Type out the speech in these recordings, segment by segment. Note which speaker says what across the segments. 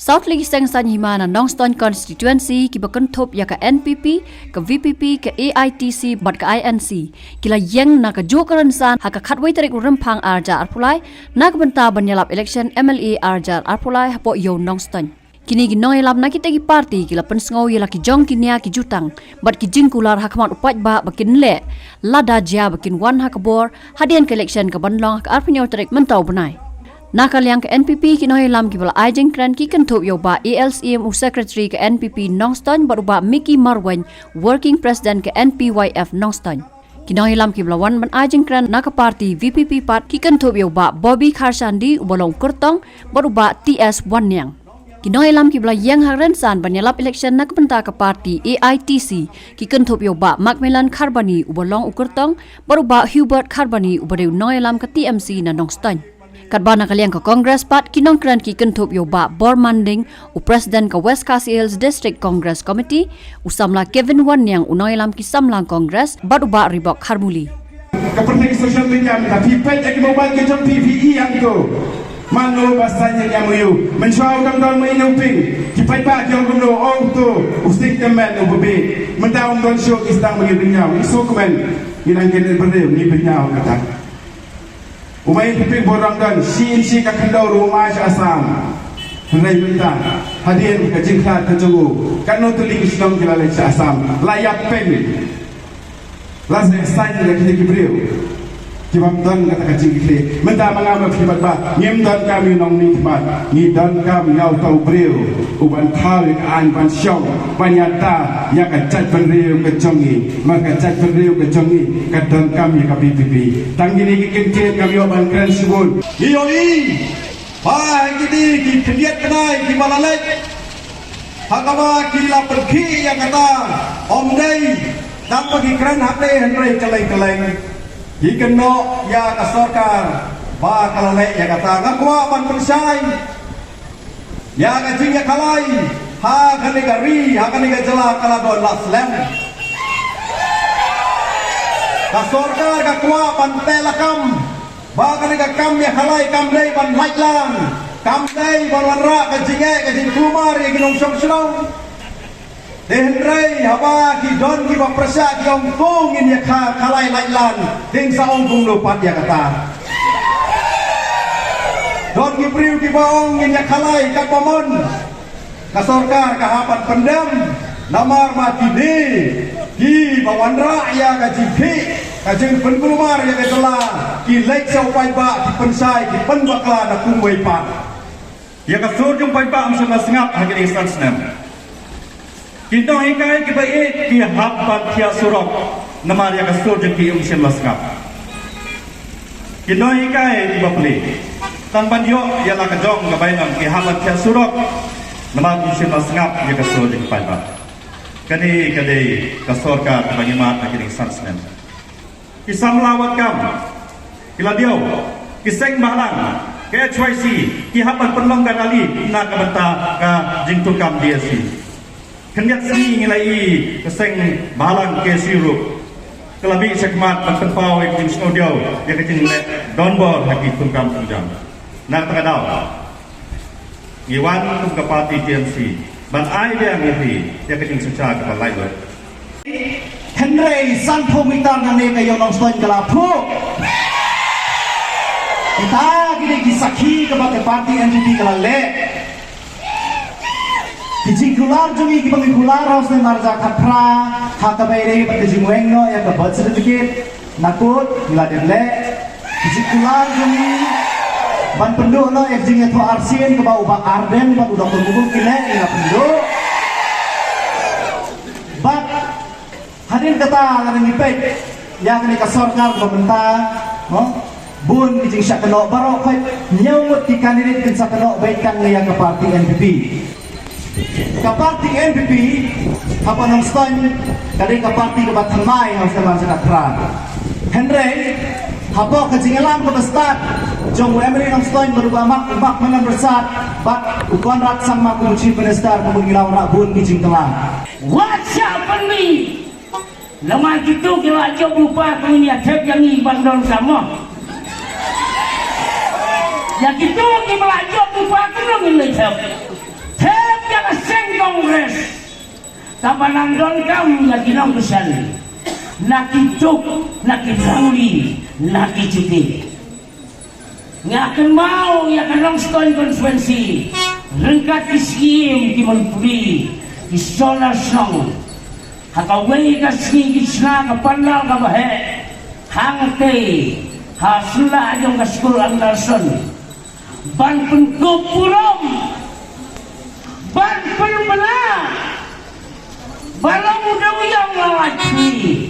Speaker 1: South League Seng San Himana Nongstoin Constituency ki bakun thop ya ka NPP, ka VPP, ka AITC, bat ka INC. Kila yang na ka jokaran san ha ka khatwai tarik rempang arja arpulai, na ka benta banyalap election MLA arja arpulai hapo yo Nongstoin. Kini ginong ilap na kita ki parti kila pensngau yala ki jong kinia ki jutang, bat ki jingkular hakamat upat ba bakin le, lada jia bakin wan hakabor, hadian ke election ka banlong ka arpenyo tarik mentau benai. Nakal yang ke NPP kinoy lam ki bala ajeng kran ki kentup yo ba ALCM Secretary ke NPP Nongstoin baruba Mickey Marwan Working President ke NPYF Nongstoin. Kinoy lam ki bala wan ban ajeng kran naka parti VPP part ki kentup yo ba Bobby Kharsandi ubalong kurtong baruba TS Wanyang. Kinoy lam ki bala yang haren san banyalap election nak benta ke parti AITC ki kentup yo ba Macmillan Kharbani ubalong ukurtong baruba Hubert Kharbani ubadeu noy lam ke TMC na Nongstoin. Kadbana kaliang ke Congress Pat kinong kran ki kentup yo ba Bormanding u President ke West Khasi Hills District Congress Committee usamla Kevin Wan yang unoy lam ki samlang Congress baruba Ribok Harmuli.
Speaker 2: Kepenting sosial media tapi page yang mobile ke jom PVE yang tu. Mano bahasanya yang muyu menjual dam menuping kipai ba yang gumno ong tu usik temen ubi mendaum don show istang bagi dunia isu kemen yang kena berdeu ni benyau kata. Umay piping borang dan si kakandau rumah asam. Henry bentang hadirin ke jingklat ke jogo. Kanu tuling islam kilalai asam. Layak pemi. Lazim saja lagi kibriu. Kibam don kata kajing kile. Menda mengambil kibat ba. Ngim don kami nong ni kibat. Ni don kami yau tau briu. Uban thalik an ban syong. Banyata ya kacat beriu ke jongi. Maka kacat beriu ke jongi. Kadon kami ke PPP. Tanggini kikintin kami oban keren subun.
Speaker 3: Iyoi. Ba gini kiliat kenai ki malalek. Hakama kila pergi yang kata om dei dan pergi keren hati Henry keleng-keleng. Ikeno ya kasorkar ba kalalek ya kata ngakwa ban pensai. Ya kajing ya kalai. Ha kaniga ri, ha kaniga jela kala don laslem. Kasorkar kakwa ban telakam. Ba kaniga kam ya kalai kam dei ban laitlang. Kam dei ban wanra kajing kumar ya ginong syong-syong. Dehenrei haba ki don ki ba prasa ki ong kong in ya kalai laitlan ding sa ong kong lupat ya kata. Don ki priu ki ba ong in ya kalai ka pamon. Kasorkar kahapan pendam namar mati de ki bawanra ya ka jiki kajeng penkulumar ya ketela ki lek sa upai ba ki pensai ki penbakla na kumwei pat. Ya kasur jung pai ba am sa sengap hagin istan senam. Kita hikai kebaik ki hapat kia surok namar ya kasur jengki umsin laskap. Kita hikai di bapli tanpa dia ialah kejong kebainam ki hapat kia surok namar umsin laskap ya kasur jengki paibat. Kani kadai kasur ka kebanyamat akhir sansnen. Kisah melawat kam kila dia kiseng balang ke HYC ki hapat penlonggar ali nak kebenta ka jingtukam DSC. Kenyak sini ngilai keseng balang ke sirup kelabi sekmat penpau yang jing studio dia kecing le donbor haki tungkam tunjang nak takadau iwan tung kapati TMC ban ai dia ngipi dia kecing secara ke lain
Speaker 4: Henry san pumitar nane kayo Nongstoin kalapu kita gini kisaki kepada parti NPP kalale Kijikular jungi kipangikular harus marja kapra hakabaire patijimweng no ya ka birth certificate nakut miladenle kijikular jungi ban penduk no ya jinge to arsin ke bau ba arden ba udah terbukul kile ya penduk bat hadin kata ngareng ipet ya kini kasorkar pemerintah no bun kijing syak keno baro kai nyawut ki kandidat kin sak keno baikkan ya ke parti NPP Kaparti NPP apa Nongstoin dari kaparti kebat Thamai harus kebangsaan Akran. Henry apa kejingelan ke bestat jong Emily Nongstoin berubah mak menan bersat bat ukon rat sang mak kunci penestar kemengilau rabun kijing telang.
Speaker 5: Whatsapp ni lemah gitu kira aja lupa punya tek yang ibandol sama. Ya gitu kira aja lupa kena nilai tek. Seng Kongres kapanandon kam lagi nong kesan nakituk nakidrauli nakicuti ngakan mau ya kanong stone konferensi rengkat kiskim ki menteri ki solar song hakawai kasing kisna kapandal kabahe hangte hasula ajong kaskul Anderson ban pengkupurom ban penbela balang udang yang lelaki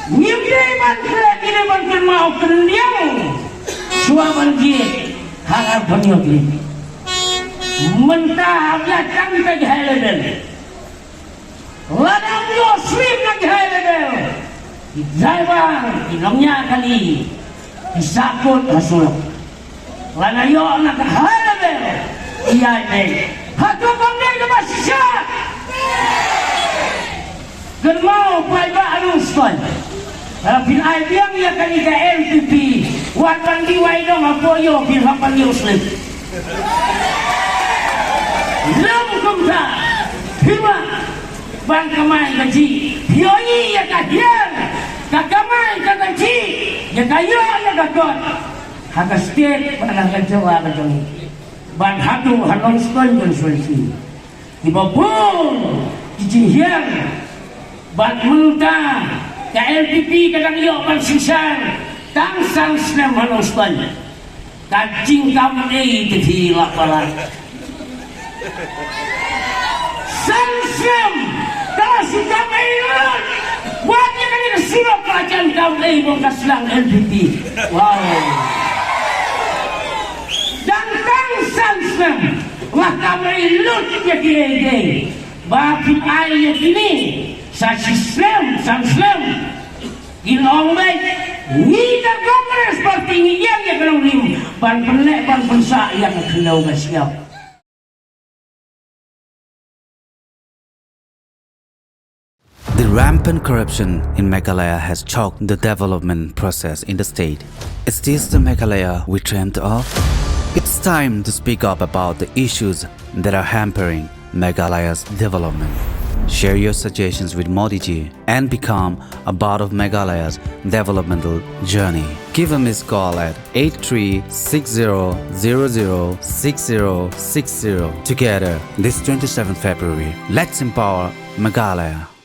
Speaker 5: ngimpi ban kelak ini ban mau kendiang suaban jit hangar penyokri mentah belakang ke Heleden ladang Yoslim ke Heleden Zaibang ilongnya kali disakut Rasulullah lana yo nak Heleden iya ini hatu bangdai ke Masya germau paiba anuston Bin Aibiang ya kali ke LPP Wan diwai dong apoyo bin hapan Muslim Lam kumta Hima Bang kamay gaji Hiyoyi ya kahyan Kakamay kagaji Ya kayo ya kakot Haka state Banang kajawa kajong Ban hatu hanong stone konsulsi Ibabun Kijihyan Ban multa ka LPP kadang yo pansisan tang sang snem hanostan kajing kam ei tihila pala sang snem kalau si kam ei wanya kan ini surat pelajaran kam ei bongkas lang LPP wow dan tang sang snem lah kam ei lut ya kini bagi ayat ini sa sistem ginong baik ngita kongres parti ngiyang ya kanong lim ban penek ban pensa yang kenau siap.
Speaker 6: The rampant corruption in Meghalaya has choked the development process in the state. Is this the Meghalaya we dreamt of? It's time to speak up about the issues that are hampering Meghalaya's development. Share your suggestions with Modi ji and become a part of Meghalaya's developmental journey. Give a missed call at 8360006060. Together, this 27th February, let's empower Meghalaya.